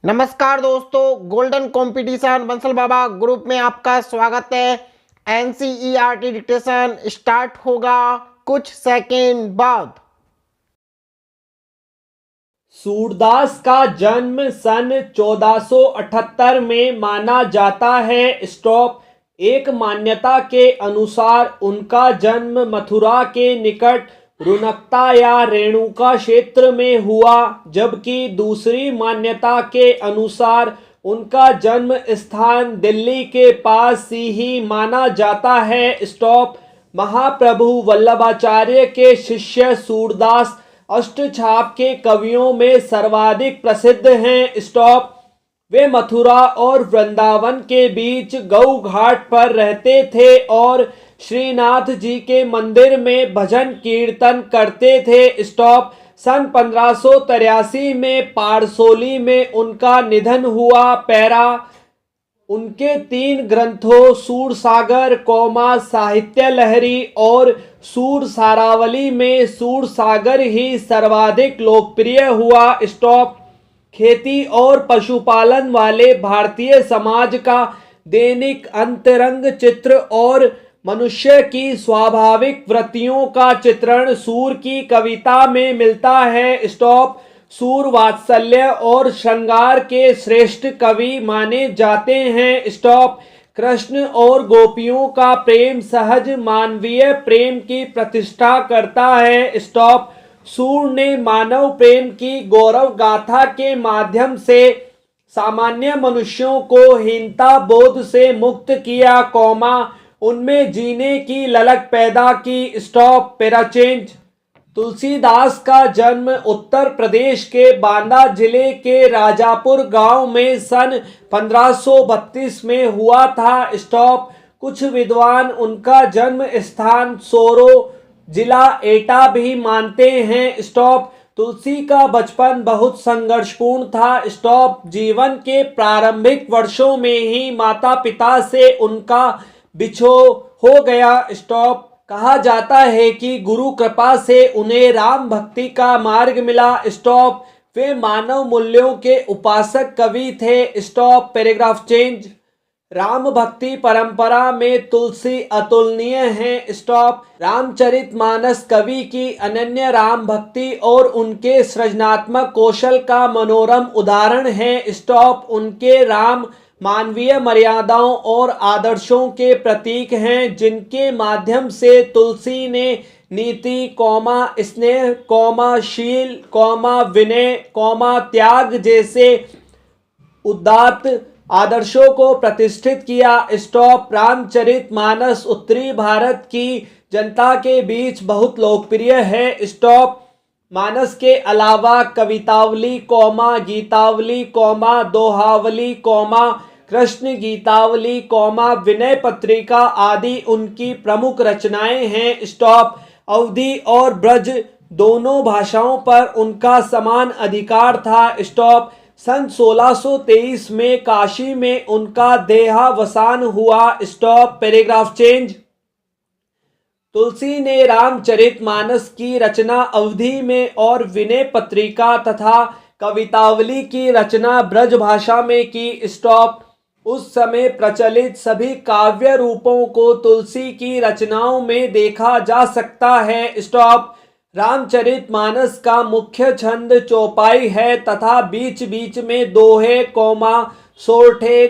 नमस्कार दोस्तों, golden competition Bansal बाबा group में आपका स्वागत है। एनसीईआरटी डिक्टेशन स्टार्ट होगा कुछ सेकंड बाद। सूरदास का जन्म सन 1478 में माना जाता है। स्टॉप। एक मान्यता के अनुसार उनका जन्म मथुरा के निकट रुनकता या रेणुका क्षेत्र में हुआ, जबकि दूसरी मान्यता के अनुसार उनका जन्म स्थान दिल्ली के पास ही माना जाता है। स्टॉप। महाप्रभु वल्लभाचार्य के शिष्य सूरदास अष्टछाप के कवियों में सर्वाधिक प्रसिद्ध हैं। स्टॉप। वे मथुरा और वृंदावन के बीच गौ घाट पर रहते थे और श्रीनाथ जी के मंदिर में भजन कीर्तन करते थे। स्टॉप। सन 1583 में पारसोली में उनका निधन हुआ। पैरा। उनके 3 ग्रंथों सूरसागर साहित्य लहरी और सूर सारावली में सूरसागर ही सर्वाधिक लोकप्रिय हुआ। स्टॉप। खेती और पशुपालन वाले भारतीय समाज का दैनिक अंतरंग चित्र और मनुष्य की स्वाभाविक वृत्तियों का चित्रण सूर की कविता में मिलता है। स्टॉप। सूर वात्सल्य और श्रृंगार के श्रेष्ठ कवि माने जाते हैं। स्टॉप। कृष्ण और गोपियों का प्रेम सहज मानवीय प्रेम की प्रतिष्ठा करता है। स्टॉप। सूर ने मानव प्रेम की गौरव गाथा के माध्यम से सामान्य मनुष्यों को हीनता बोध से मुक्त किया, उनमें जीने की ललक पैदा की। स्टॉप। पैराचेंज। तुलसीदास का जन्म उत्तर प्रदेश के बांदा जिले के राजापुर गांव में सन 1532 में हुआ था। स्टॉप। कुछ विद्वान उनका जन्म स्थान सोरो जिला एटा भी मानते हैं। स्टॉप। तुलसी का बचपन बहुत संघर्षपूर्ण था। स्टॉप। जीवन के प्रारंभिक वर्षों में ही माता पिता से उनका बिछोह हो गया। स्टॉप। कहा जाता है कि गुरु कृपा से उन्हें राम भक्ति का मार्ग मिला। स्टॉप। वे मानव मूल्यों के उपासक कवि थे। स्टॉप। Paragraph change. राम भक्ति परंपरा में तुलसी अतुलनीय है। स्टॉप। रामचरितमानस कवि की अनन्य राम भक्ति और उनके सृजनात्मक कौशल का मनोरम उदाहरण है। स्टॉप। उनके राम मानवीय मर्यादाओं और आदर्शों के प्रतीक हैं, जिनके माध्यम से तुलसी ने नीति स्नेह शील विनय त्याग जैसे उदात्त आदर्शों को प्रतिष्ठित किया। स्टॉप। रामचरितमानस उत्तरी भारत की जनता के बीच बहुत लोकप्रिय है। स्टॉप। मानस के अलावा कवितावली गीतावली दोहावली कृष्ण गीतावली विनय पत्रिका आदि उनकी प्रमुख रचनाएं हैं। स्टॉप। अवधी और ब्रज दोनों भाषाओं पर उनका समान अधिकार था। स्टॉप। सन 1623 में काशी में उनका देहावसान हुआ। स्टॉप। Paragraph change. तुलसी ने रामचरितमानस की रचना अवधी में और विनय पत्रिका तथा कवितावली की रचना ब्रज भाषा में की। स्टॉप। उस समय प्रचलित सभी काव्य रूपों को तुलसी की रचनाओं में देखा जा सकता है। स्टॉप। रामचरितमानस का मुख्य छंद चौपाई है तथा बीच बीच में दोहे सोरठे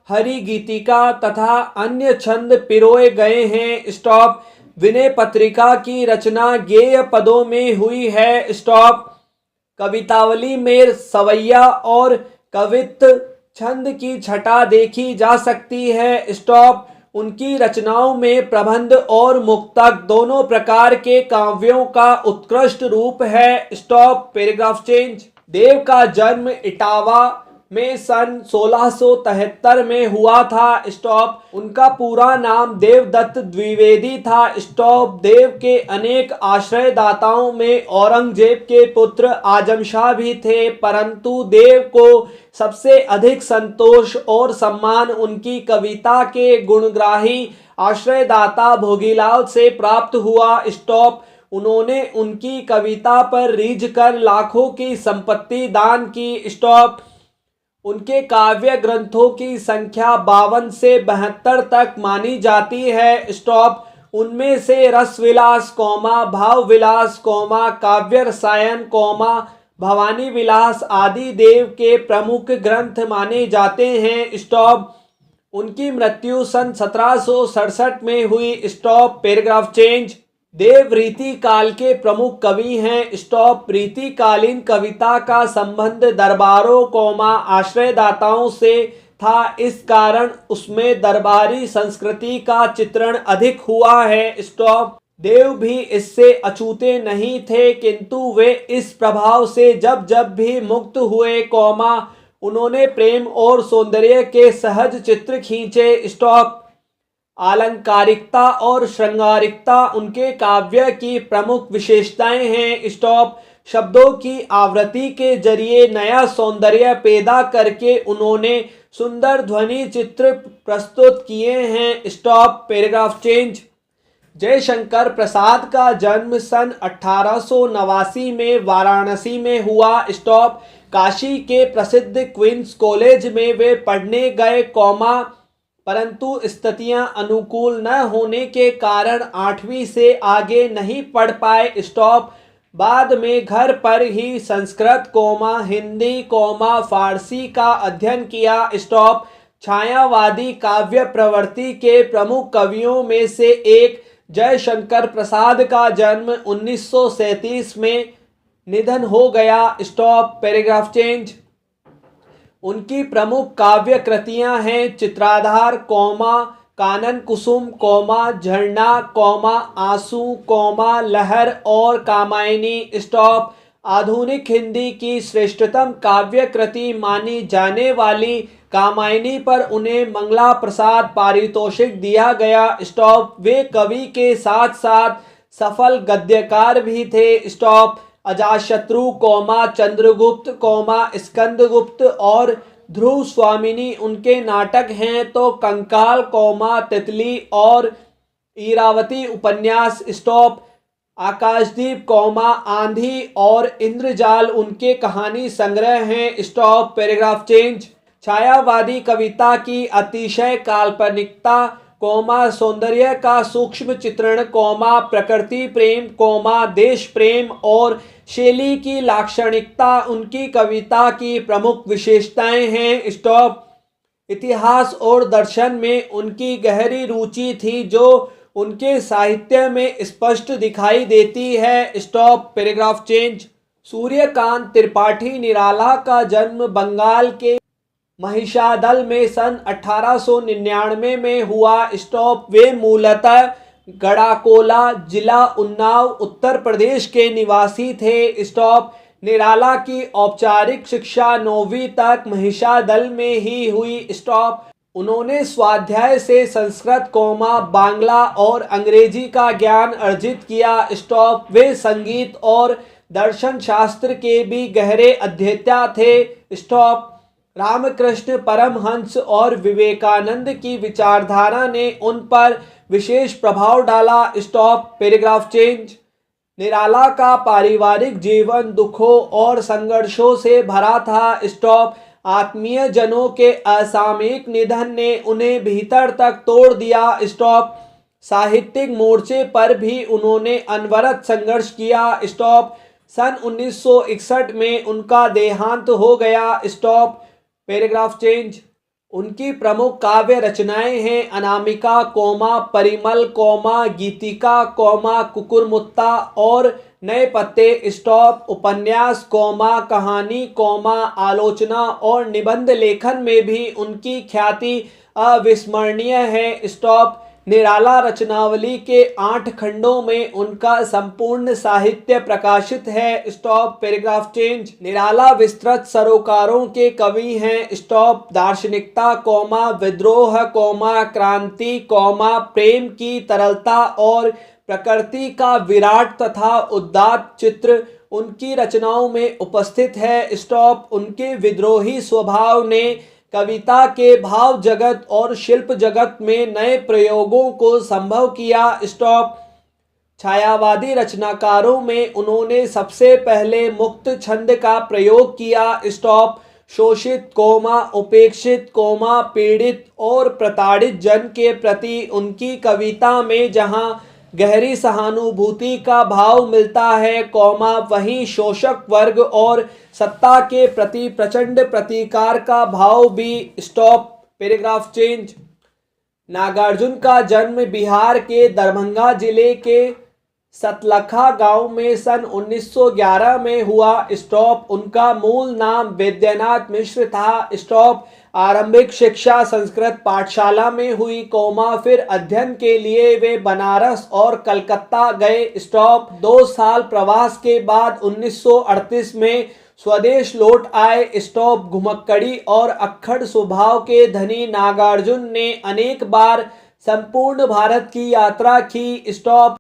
हरि गीतिका तथा अन्य छंद पिरोए गए हैं। स्टॉप। विनय पत्रिका की रचना गेय पदों में हुई है। स्टॉप। कवितावली में सवैया और कवित्त छंद की छटा देखी जा सकती है। स्टॉप। उनकी रचनाओं में प्रबंध और मुक्तक दोनों प्रकार के काव्यों का उत्कृष्ट रूप है। स्टॉप। Paragraph change. देव का जन्म इटावा में सन 1673 में हुआ था। स्टॉप। उनका पूरा नाम देवदत्त द्विवेदी था। स्टॉप। देव के अनेक आश्रयदाताओं में औरंगजेब के पुत्र आजम शाह भी थे, परंतु देव को सबसे अधिक संतोष और सम्मान उनकी कविता के गुणग्राही आश्रयदाता भोगीलाल से प्राप्त हुआ। स्टॉप। उन्होंने उनकी कविता पर रीझ कर लाखों की संपत्ति दान की। स्टॉप। उनके काव्य ग्रंथों की संख्या 52 से 72 तक मानी जाती है। स्टॉप। उनमें से रसविलास, भाव विलास, काव्य रसायन, भवानी विलास आदि देव के प्रमुख ग्रंथ माने जाते हैं। स्टॉप। उनकी मृत्यु सन 1767 में हुई। स्टॉप। Paragraph change. देव रीति काल के प्रमुख कवि हैं। स्टॉप। रीतिकालीन कविता का संबंध दरबारों, आश्रयदाताओं से था, इस कारण उसमें दरबारी संस्कृति का चित्रण अधिक हुआ है। स्टॉप। देव भी इससे अछूते नहीं थे, किंतु वे इस प्रभाव से जब जब भी मुक्त हुए, उन्होंने प्रेम और सौंदर्य के सहज चित्र खींचे। स्टॉप। आलंकारिकता और श्रृंगारिकता उनके काव्य की प्रमुख विशेषताएं हैं। स्टॉप। शब्दों की आवृत्ति के जरिए नया सौंदर्य पैदा करके उन्होंने सुंदर ध्वनि चित्र प्रस्तुत किए हैं। Stop. Paragraph change. Jaishankar Prasad का जन्म सन 1889 में वाराणसी में हुआ। स्टॉप। काशी के प्रसिद्ध क्वींस कॉलेज में वे पढ़ने गए, परंतु स्थितियां अनुकूल न होने के कारण 8वीं से आगे नहीं पढ़ पाए। स्टॉप। बाद में घर पर ही संस्कृत, हिंदी, फारसी का अध्ययन किया। स्टॉप। छायावादी काव्य प्रवृत्ति के प्रमुख कवियों में से एक जयशंकर प्रसाद का जन्म 1937 में निधन हो गया। स्टॉप। Paragraph change. उनकी प्रमुख काव्य कृतियां हैं चित्राधार, कानन कुसुम, झरना, आंसू, लहर और कामायनी। स्टॉप। आधुनिक हिंदी की श्रेष्ठतम काव्य कृति मानी जाने वाली कामायनी पर उन्हें मंगला प्रसाद पारितोषिक दिया गया। स्टॉप। वे कवि के साथ साथ सफल गद्यकार भी थे। स्टॉप। अजातशत्रु, चंद्रगुप्त, स्कंदगुप्त और ध्रुव स्वामिनी उनके नाटक हैं, तो कंकाल, तितली और ईरावती उपन्यास। स्टॉप। आकाशदीप, आंधी और इंद्रजाल उनके कहानी संग्रह हैं। स्टॉप। Paragraph change. छायावादी कविता की अतिशय काल्पनिकता, सौंदर्य का सूक्ष्म चित्रण, प्रकृति प्रेम, देश प्रेम और शैली की लाक्षणिकता उनकी कविता की प्रमुख विशेषताएं हैं। स्टॉप। इतिहास और दर्शन में उनकी गहरी रुचि थी, जो उनके साहित्य में स्पष्ट दिखाई देती है। Stop. Paragraph change. Suryakant Tripathi Nirala का जन्म बंगाल के महिषादल में सन 1899 में हुआ। स्टॉप। वे मूलतः गढ़ाकोला, जिला उन्नाव, उत्तर प्रदेश के निवासी थे। स्टॉप। निराला की औपचारिक शिक्षा 9वीं तक महिषादल में ही हुई। स्टॉप। उन्होंने स्वाध्याय से संस्कृत, बांग्ला और अंग्रेजी का ज्ञान अर्जित किया। स्टॉप। वे संगीत और दर्शन शास्त्र के भी गहरे अध्येता थे। स्टॉप। रामकृष्ण परमहंस और विवेकानंद की विचारधारा ने उन पर विशेष प्रभाव डाला। स्टॉप। Paragraph change. निराला का पारिवारिक जीवन दुखों और संघर्षों से भरा था। स्टॉप। आत्मीय जनों के असामयिक निधन ने उन्हें भीतर तक तोड़ दिया। स्टॉप। साहित्यिक मोर्चे पर भी उन्होंने अनवरत संघर्ष किया। स्टॉप। सन 1961 में उनका देहांत हो गया। स्टॉप। Paragraph change. उनकी प्रमुख काव्य रचनाएं हैं अनामिका, परिमल, गीतिका, कुकुरमुत्ता और नए पत्ते। स्टॉप। उपन्यास, कहानी, आलोचना और निबंध लेखन में भी उनकी ख्याति अविस्मरणीय है। स्टॉप। निराला रचनावली के 8 खंडों में उनका संपूर्ण साहित्य प्रकाशित है। स्टॉप। Paragraph change. निराला विस्तृत सरोकारों के कवि हैं। स्टॉप। दार्शनिकता, विद्रोह, क्रांति, प्रेम की तरलता और प्रकृति का विराट तथा उदात्त चित्र उनकी रचनाओं में उपस्थित है। स्टॉप। उनके विद्रोही स्वभाव ने कविता के भाव जगत और शिल्प जगत में नए प्रयोगों को संभव किया। स्टॉप। छायावादी रचनाकारों में उन्होंने सबसे पहले मुक्त छंद का प्रयोग किया। स्टॉप। शोषित कौमा, उपेक्षित कौमा, पीड़ित और प्रताड़ित जन के प्रति उनकी कविता में जहाँ गहरी सहानुभूति का भाव मिलता है कौमा, वहीं शोषक वर्ग और सत्ता के प्रति प्रचंड प्रतिकार का भाव भी। Stop, paragraph change. नागार्जुन का जन्म बिहार के दरभंगा जिले के सतलखा गांव में सन 1911 में हुआ। स्टॉप, उनका मूल नाम वैद्यनाथ मिश्र था। स्टॉप, आरंभिक शिक्षा संस्कृत पाठशाला में हुई कौमा, फिर अध्ययन के लिए वे बनारस और कलकत्ता गए। स्टॉप, 2 साल प्रवास के बाद 1938 में स्वदेश लौट आए। स्टॉप, घुमक्कड़ी और अक्खड़ स्वभाव के धनी नागार्जुन ने अनेक बार संपूर्ण भारत की यात्रा की। स्टॉप,